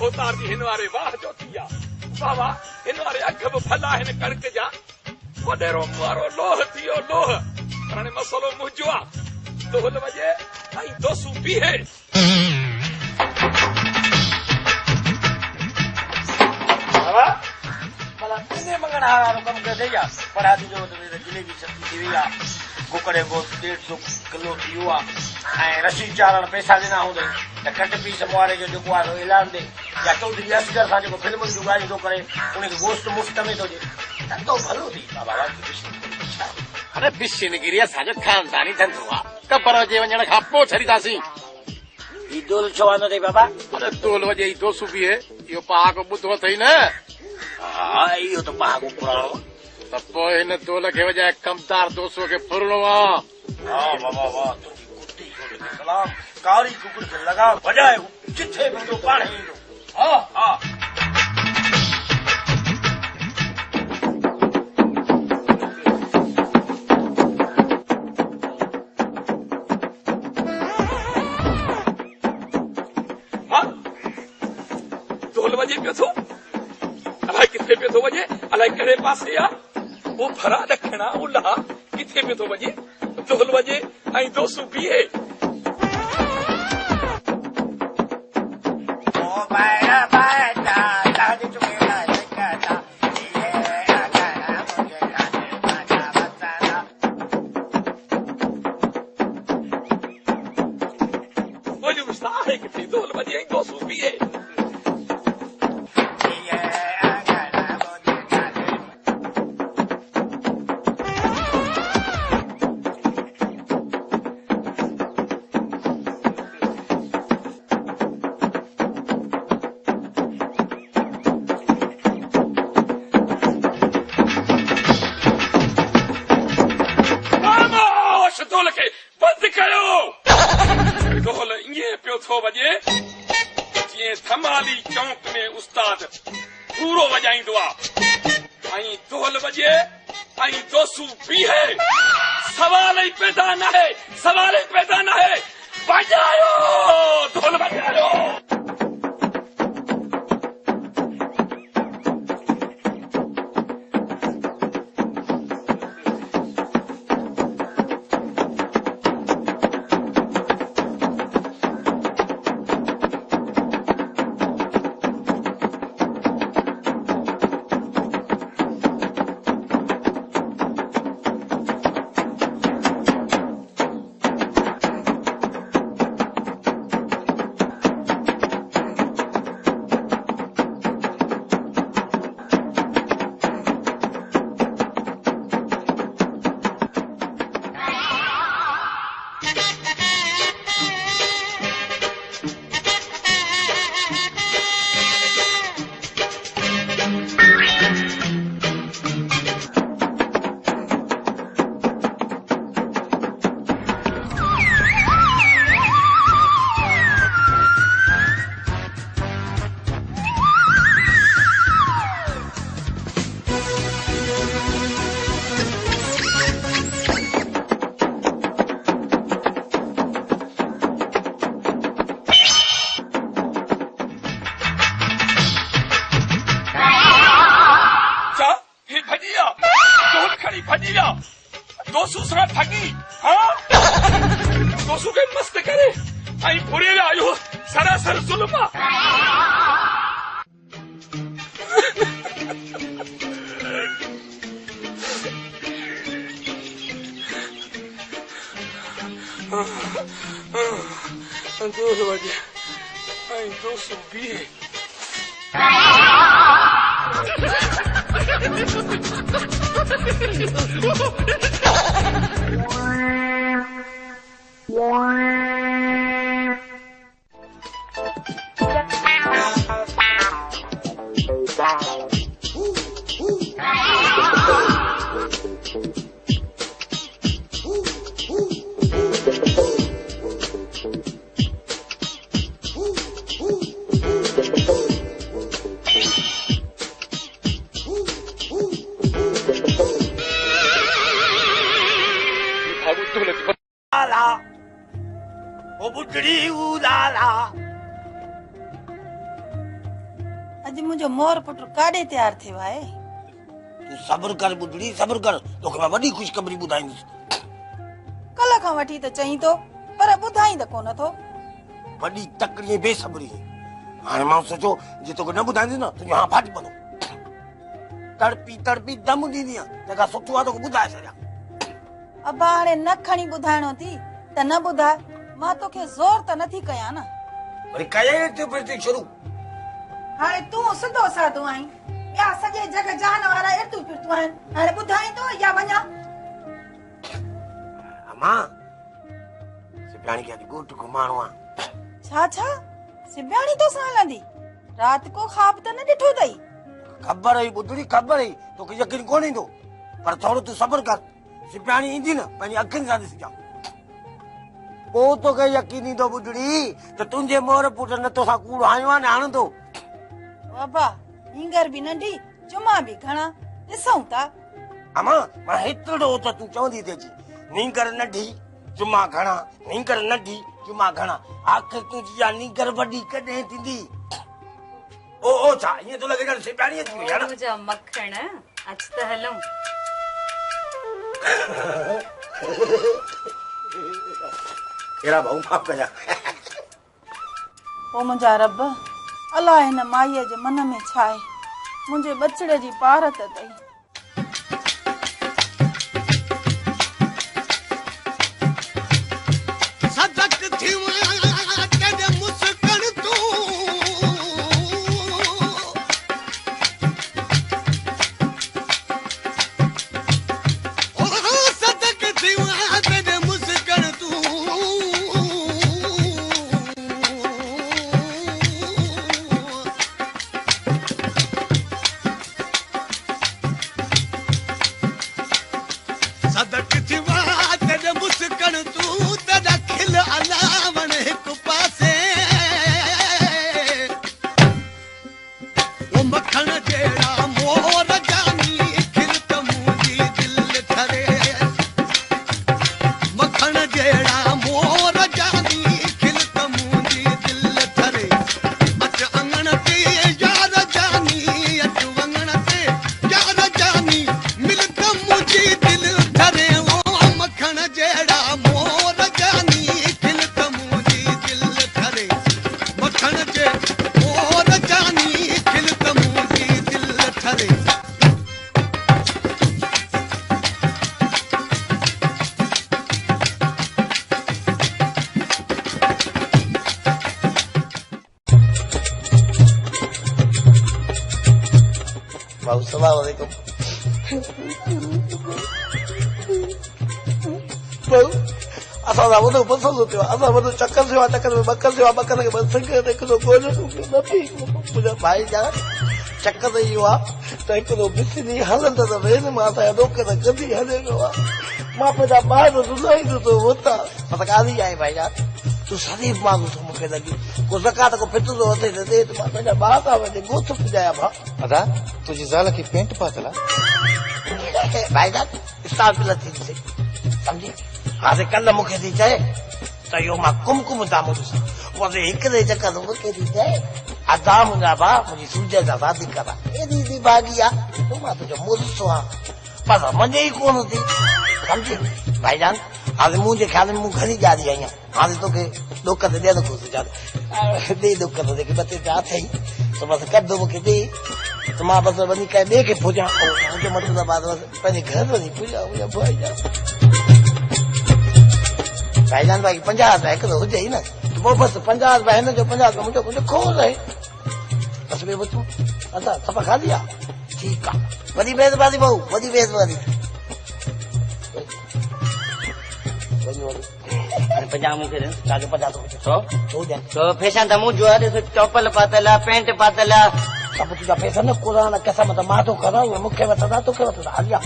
खोतार जी हिन वारे वाह जो थिया वाह वाह हिन वारे अख बि फला हिन कणक जा वॾेरो मुआरो लोह थियो लोह पर हाणे मसलो मुंहिंजो आहे ढोल वॼे ऐं दोसू बीहे मंगण वारो कम करे पढ़ा जो जिलेबी सब्जी थी वई आहे कुकड़े गोश्त 150 किलो थी वियो आहे ऐं रसी चारण पैसा ॾिना हूंदई त कट पीस मुआरे जो जेको आहे ऐलान ॾे या चौधरी असगर सां जेको फिल्मुनि जूं ॻाल्हियूं थो करे उनखे गोश्त मुफ़्त में थो ॾे धंधो भलो थी बाबा अरे बिश्नगिरी असांजो ख़ानदानी धंधो आहे क़बर जे वञण खां पोइ छॾींदासीं ही दोल छो आंदो अथई बाबा अरे दोल वॼे ई दोसू बीहे इहो पहाको ॿुधो अथई न हा इहो त पहाको पुराणो त पोइ हिन दोल खे वॼाए कमदार दोसूअ खे फुरणो आहे हा बाबा वाह तुंहिंजी कुटी सलाम कारी कुकुर खे लॻा वॼाए जिथे वेंदो पाण ईंदो हा हा ढोल वॼे पियो थो अलाए किथे पियो थो वॼे अलाए कहिड़े पासे आहे वो भरा ॾखिणा उलहा किथे पियो थो वॼे ढोल वॼे ऐं दोसू बीहे आहे किथे ढोल वॼे ऐं दोसू बीहे ढोल खे बंदि कयो ढोल ईअं पियो थो वॼे जीअं धमाली चौक में उस्ताद पूरो वॼाईंदो आहे ऐं ढोल वॼे ऐं दोसू बीहे सवाल ई पैदा न आहे सवाल ई पैदा न आहे वॼायो ढोल वॼायो दोसू सां ठगी हाँ दोसू खे मस्त करे ऐं फुरे आयो सरासर ज़ुल्म ढोल वॼे ऐं दोसू बीहे अॼु मुंहिंजो मोर पुट काॾे तयारु थियो आहे? तूं सब्र कर बुढ़ड़ी, सब्र कर, तोखे मां वॾी ख़ुशख़बरी ॿुधाईंदुसि। कल्ह खां वठी त चई तो, पर ॿुधाईंद कोन थो। वॾी तकड़ी बेसब्री। हाणे मां सोचो जे तोखे न ॿुधाईंदुसि न तुंहिंजो हा फाटी पवंदो। तड़पी तड़पी दम ॾींदी आहे, तंहिंखां सुठो आहे तोखे ॿुधाए छॾियां। अबा हाणे न खणी ॿुधाइणो थी त न ॿुधाए, मां तोखे ज़ोर त नथी कयां न। वरी कये थियो फिर शुरू। हाणे तूं सिधो साधो आहीं, ॿिया सॼे जग जहान वारा इर्तू फिरतू आहिनि। हाणे ॿुधाईंदो या वञा? अम्मा सिप्याणी खे अॼु ॻोठ घुमाइणो आहे। छा छा? सिब्याणी तो सां हलंदी? रात को ख्वाब त न ॾिठो अथई? ख़बर हुई बुढ़ड़ी, ख़बर हुई, तोखे यकीन कोन ईंदो, पर थोरो तूं सब्र कर। सिप्याणी ईंदी न पंहिंजी अखियुनि सां ॾिसजां, पोइ तोखे यकीन ईंदो बुढ़ड़ी त तुंहिंजे मोर पुट न तोसां कूड़ आयो आहे न हणंदो। बाबा हींगर बि नंढी, जुमा बि घणा, ॾिसूं था। अम्मा मां हेतिरो त तूं चवंदी थी अची, नींगर नंढी जुमा घणा, नींगर नंढी जुमा घणा, आख़िर तुंहिंजी इहा नींगर वॾी कॾहिं थींदी? ओ छा ईअं थो लॻे ॼण सिप्याणी अची वई आहे न? मुंहिंजा मखण अच त हलूं। कहिड़ा भाऊ माफ़ कजां। ओ मुंहिंजा रब, अलाह हिन माईअ जे मन में छा आहे? मुंहिंजे बचड़े जी पारत अथई। अस्सलामुअलैकुम। असां वॾो पसंदि थियो, असां वॾो चकर थियो आहे, चकर में बकर थियो आहे, बकर खे बस हिकिड़ो गोलो न थी। मुंहिंजा भाई जान चकर इहो आहे त हिकिड़ो बिसरी हलंदो त वेन मां असांजा रोक त गदी हले पियो आहे। मां पंहिंजा ॿार रुलाईंदो थो वरिता पर ॻाल्हि ई आहे भाई जान, तूं शरीफ़ माण्हू थो मूंखे लॻी, को ज़कात को फितरो अचे त ॾे त मां पंहिंजा ॿार था वञे ॻोठ पुॼाया। भाउ अदा तुंहिंजी ज़ाल खे पेंट पातल आहे भाई जान, स्टार पिलर थी ॾिसे सम्झी। हाणे कल्ह मूंखे थी चए त इहो मां कुमकुम दामू ॾिसां, उहा हिकिड़े चकर मूंखे थी चए अदा मुंहिंजा भाउ मुंहिंजी सूज सां शादी करा, एॾी एॾी भाॻी आहे मां तुंहिंजो मुड़ुसु आहियां, पर मञे ई कोन थी सम्झी भाई जान। हाणे मुंहिंजे ख़्याल में मूं घणी ॼारी आहियां, हाणे तोखे ॾोक ते ॾियण घुरिजे ॾे ॾोक ते जेके ॿ टे अथई त बसि कढ मूंखे ॾे त मां बसि वञी कंहिं ॿिए खे पुॼां, मुंहिंजो मतिलबु आहे पंहिंजे घर वञी पुॼां मुंहिंजा भाईजान। भाईजान भाई 50 रुपया हिकिड़ो हुजे ई न, पोइ बसि 50 रुपया हिन जो 50 रुपया मुंहिंजो खोड़ रहे बसि ॿियो पुछूं अदा सफ़ा खाली आहे। ठीकु आहे, वॾी महिरबानी भाऊ, वॾी महिरबानी। 50 मूंखे ॾियनि, 50 तो फैशन त मुंहिंजो आहे, ॾिस चौपल पातल आहे, पैंट पातल आहे, सभु तुंहिंजा पैसा न क़ुरान कसम त मां थो करां, मूंखे वठंदा तोखे वठंदा हलिया।